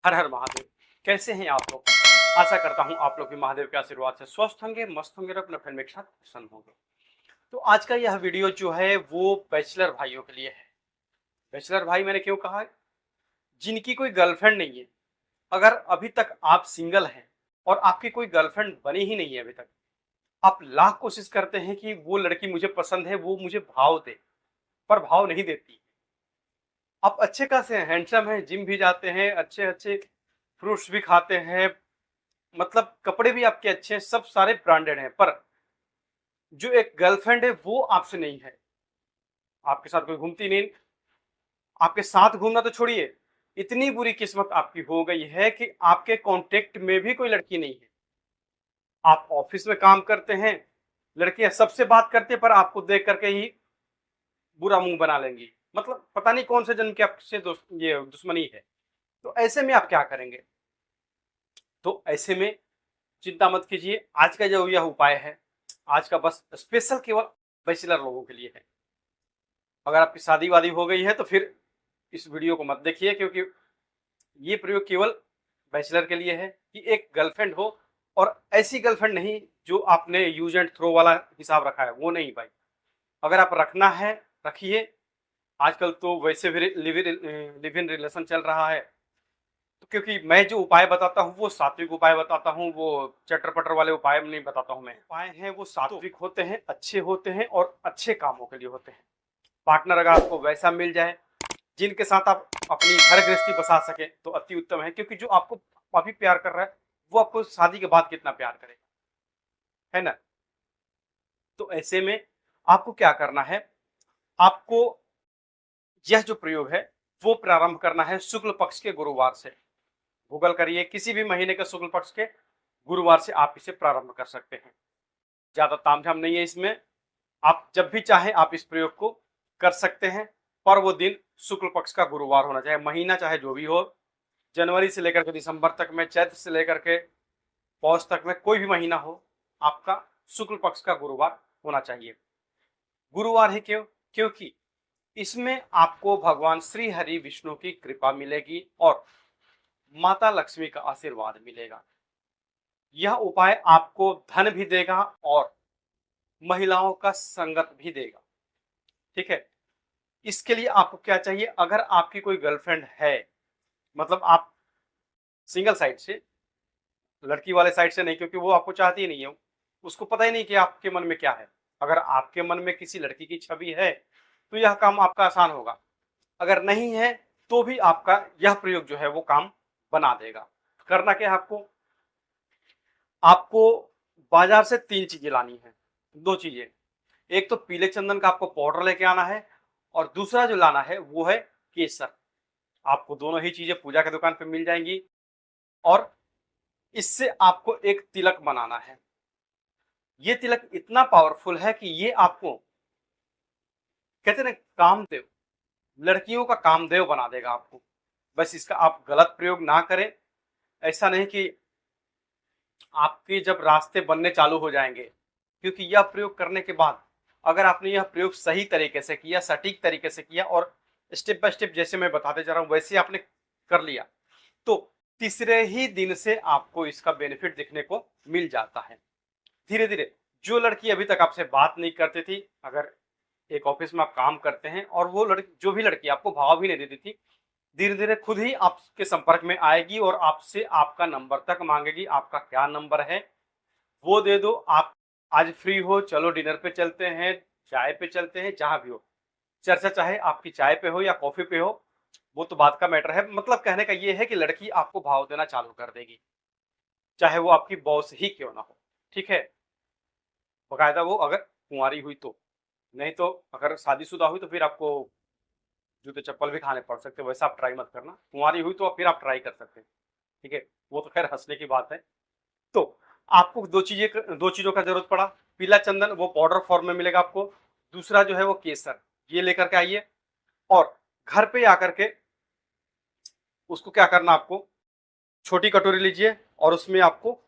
हर हर महादेव। कैसे हैं आप लोग? आशा करता हूं आप लोग भी महादेव के आशीर्वाद से स्वस्थ होंगे, मस्त होंगे और अपने फैमिली के साथ प्रसन्न होंगे। तो आज का यह वीडियो जो है वो बैचलर भाइयों के लिए है। बैचलर भाई मैंने क्यों कहा? जिनकी कोई गर्लफ्रेंड नहीं है, अगर अभी तक आप सिंगल हैं और आपकी कोई गर्लफ्रेंड बनी ही नहीं है अभी तक, आप लाख कोशिश करते हैं कि वो लड़की मुझे पसंद है, वो मुझे भाव दे, पर भाव नहीं देती। आप अच्छे खासे हैं, हैंडसम हैं, जिम भी जाते हैं, अच्छे अच्छे फ्रूट्स भी खाते हैं, मतलब कपड़े भी आपके अच्छे हैं, सब सारे ब्रांडेड हैं, पर जो एक गर्लफ्रेंड है वो आपसे नहीं है। आपके साथ कोई घूमती नहीं, आपके साथ घूमना तो छोड़िए, इतनी बुरी किस्मत आपकी हो गई है कि आपके कांटेक्ट में भी कोई लड़की नहीं है। आप ऑफिस में काम करते हैं, लड़कियां सबसे बात करते हैं, पर आपको देख करके ही बुरा मुंह बना लेंगी, मतलब पता नहीं कौन से जन्म की आपसे ये दुश्मनी है। तो ऐसे में आप क्या करेंगे? तो ऐसे में चिंता मत कीजिए, आज का जो यह उपाय है, आज का बस स्पेशल केवल बैचलर लोगों के लिए है। अगर आपकी शादी वादी हो गई है तो फिर इस वीडियो को मत देखिए, क्योंकि ये प्रयोग केवल बैचलर के लिए है कि एक गर्लफ्रेंड हो, और ऐसी गर्लफ्रेंड नहीं जो आपने यूज एंड थ्रो वाला हिसाब रखा है, वो नहीं भाई। अगर आप रखना है रखिए। आजकल तो वैसे भी लिव इन रिलेशन चल रहा है, तो क्योंकि मैं जो उपाय बताता हूँ वो सात्विक उपाय बताता हूँ, वो चटर पटर वाले उपाय नहीं बताता हूँ। मैं उपाय हैं वो सात्विक होते हैं, अच्छे होते हैं और अच्छे कामों के लिए होते हैं। पार्टनर अगर आपको वैसा मिल जाए जिनके साथ आप अपनी घर गृहस्थी बसा सके तो अति उत्तम है, क्योंकि जो आपको अभी प्यार कर रहा है वो आपको शादी के बाद कितना प्यार करेगा, है ना? तो ऐसे में आपको क्या करना है, आपको यह जो प्रयोग है वो प्रारंभ करना है शुक्ल पक्ष के गुरुवार से। गूगल करिए, किसी भी महीने के शुक्ल पक्ष के गुरुवार से आप इसे प्रारंभ कर सकते हैं। ज्यादा तामझाम नहीं है इसमें, आप जब भी चाहे आप इस प्रयोग को कर सकते हैं, पर वो दिन शुक्ल पक्ष का गुरुवार होना चाहिए। महीना चाहे जो भी हो, जनवरी से लेकर के दिसंबर तक में, चैत्र से लेकर के पौष तक में, कोई भी महीना हो, आपका शुक्ल पक्ष का गुरुवार होना चाहिए। गुरुवार है क्यों? क्योंकि इसमें आपको भगवान श्री हरि विष्णु की कृपा मिलेगी और माता लक्ष्मी का आशीर्वाद मिलेगा। यह उपाय आपको धन भी देगा और महिलाओं का संगत भी देगा। ठीक है, इसके लिए आपको क्या चाहिए? अगर आपकी कोई गर्लफ्रेंड है, मतलब आप सिंगल साइड से, लड़की वाले साइड से नहीं, क्योंकि वो आपको चाहती ही नहीं है, उसको पता ही नहीं कि आपके मन में क्या है। अगर आपके मन में किसी लड़की की छवि है तो यह काम आपका आसान होगा, अगर नहीं है तो भी आपका यह प्रयोग जो है वो काम बना देगा। करना क्या है आपको? आपको बाजार से 3 चीजें लानी है, 2 चीजें। एक तो पीले चंदन का आपको पाउडर लेके आना है, और दूसरा जो लाना है वो है केसर। आपको दोनों ही चीजें पूजा की दुकान पे मिल जाएंगी, और इससे आपको एक तिलक बनाना है। ये तिलक इतना पावरफुल है कि ये आपको, कहते ना, कामदेव, लड़कियों का कामदेव बना देगा आपको। बस इसका आप गलत प्रयोग ना करें। ऐसा नहीं कि आपके जब रास्ते बनने चालू हो जाएंगे, क्योंकि यह प्रयोग करने के बाद अगर आपने यह प्रयोग सही तरीके से किया, सटीक तरीके से किया, और स्टेप बाय स्टेप जैसे मैं बताते जा रहा हूं वैसे आपने कर लिया, तो तीसरे ही दिन से आपको इसका बेनिफिट दिखने को मिल जाता है। धीरे धीरे, जो लड़की अभी तक आपसे बात नहीं करती थी, अगर एक ऑफिस में आप काम करते हैं और वो लड़की, जो भी लड़की आपको भाव भी नहीं देती थी, धीरे धीरे खुद ही आपके संपर्क में आएगी और आपसे आपका नंबर तक मांगेगी। आपका क्या नंबर है वो दे दो, आप आज फ्री हो, चलो डिनर पे चलते हैं, चाय पे चलते हैं, जहां भी हो। चर्चा चाहे आपकी चाय पे हो या कॉफी पे हो, वो तो बात का मैटर है। मतलब कहने का ये है कि लड़की आपको भाव देना चालू कर देगी, चाहे वो आपकी बॉस ही क्यों ना हो। ठीक है, बकायदा वो अगर कुंवारी हुई तो। नहीं तो अगर शादीशुदा हुई तो फिर आपको जूते चप्पल भी खाने पड़ सकते हैं, वैसा आप ट्राई मत करना। कुंवारी हुई तो फिर आप ट्राई कर सकते हैं। ठीक है, वो तो खैर हंसने की बात है। तो आपको दो चीजों का जरूरत पड़ा। पीला चंदन वो पाउडर फॉर्म में मिलेगा आपको, दूसरा जो है वो केसर, ये लेकर के आइए। और घर पे आकर के उसको क्या करना, आपको छोटी कटोरी लीजिए और उसमें आपको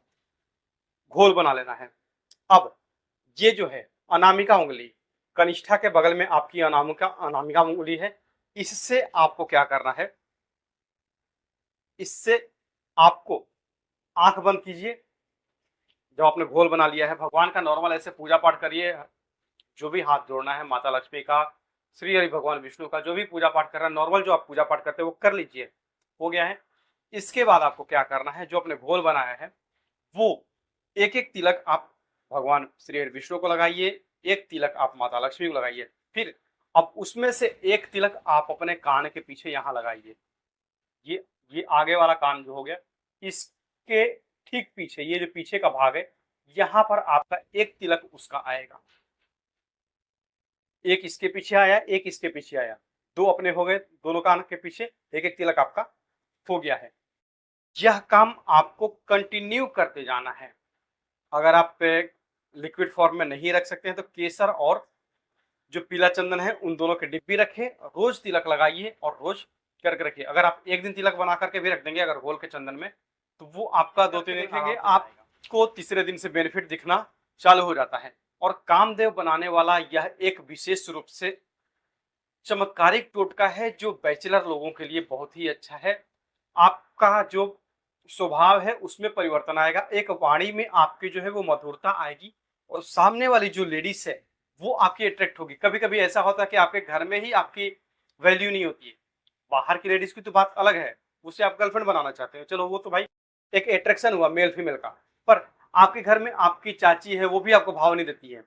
घोल बना लेना है। अब ये जो है अनामिका उंगली, कनिष्ठा के बगल में आपकी अनामिका अनामिका उंगली है, इससे आपको क्या करना है, इससे आपको आंख बंद कीजिए, जब आपने घोल बना लिया है, भगवान का नॉर्मल ऐसे पूजा पाठ करिए, जो भी हाथ जोड़ना है माता लक्ष्मी का, श्री हरि भगवान विष्णु का, जो भी पूजा पाठ कर रहा है नॉर्मल जो आप पूजा पाठ करते हैं वो कर लीजिए। हो गया है। इसके बाद आपको क्या करना है, जो आपने घोल बनाया है वो एक एक तिलक आप भगवान श्री हरि विष्णु को लगाइए, एक तिलक आप माता लक्ष्मी को लगाइए। फिर अब उसमें से एक तिलक आप अपने कान के पीछे यहाँ लगाइए। ये आगे वाला कान जो हो गया, इसके ठीक पीछे, ये जो पीछे का भाग है, यहाँ पर आपका एक तिलक उसका आएगा। एक इसके पीछे आया, एक इसके पीछे आया, दो अपने हो गए, दोनों कान के पीछे एक एक तिलक आपका हो गया है। यह काम आपको कंटिन्यू करते जाना है। अगर आप लिक्विड फॉर्म में नहीं रख सकते हैं तो केसर और जो पीला चंदन है उन दोनों के डिब्बी रखें, रोज तिलक लगाइए और रोज करके रखिए। अगर आप एक दिन तिलक बना करके भी रख देंगे अगर घोल के चंदन में, तो वो आपका 2-3 दिन देखेंगे आपको तीसरे दिन से बेनिफिट दिखना चालू हो जाता है। और कामदेव बनाने वाला यह एक विशेष रूप से चमत्कारिक टोटका है जो बैचलर लोगों के लिए बहुत ही अच्छा है। आपका जो स्वभाव है उसमें परिवर्तन आएगा, एक वाणी में आपकी जो है वो मधुरता आएगी और सामने वाली जो लेडीज है वो आपकी अट्रैक्ट होगी। कभी कभी ऐसा होता है कि आपके घर में ही आपकी वैल्यू नहीं होती है, बाहर की लेडीज की तो बात अलग है, उसे आप गर्लफ्रेंड बनाना चाहते हो, चलो वो तो भाई एक अट्रैक्शन हुआ मेल फीमेल का, पर आपके घर में आपकी चाची है वो भी आपको भाव नहीं देती है,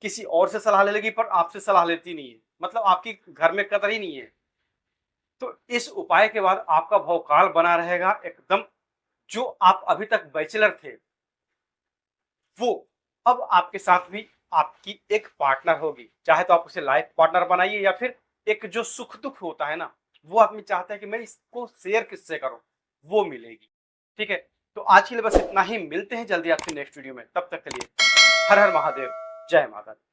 किसी और से सलाह ले लेगी पर आपसे सलाह लेती नहीं है, मतलब आपकी घर में कदर ही नहीं है। तो इस उपाय के बाद आपका भवकाल बना रहेगा एकदम। जो आप अभी तक बैचलर थे वो अब आपके साथ भी आपकी एक पार्टनर होगी, चाहे तो आप उसे लाइफ पार्टनर बनाइए या फिर एक जो सुख दुख होता है ना, वो आदमी चाहता है कि मैं इसको शेयर किससे करूं, वो मिलेगी। ठीक है, तो आज के लिए बस इतना ही, मिलते हैं जल्दी आपसे नेक्स्ट वीडियो में, तब तक के लिए हर हर महादेव, जय माता दी।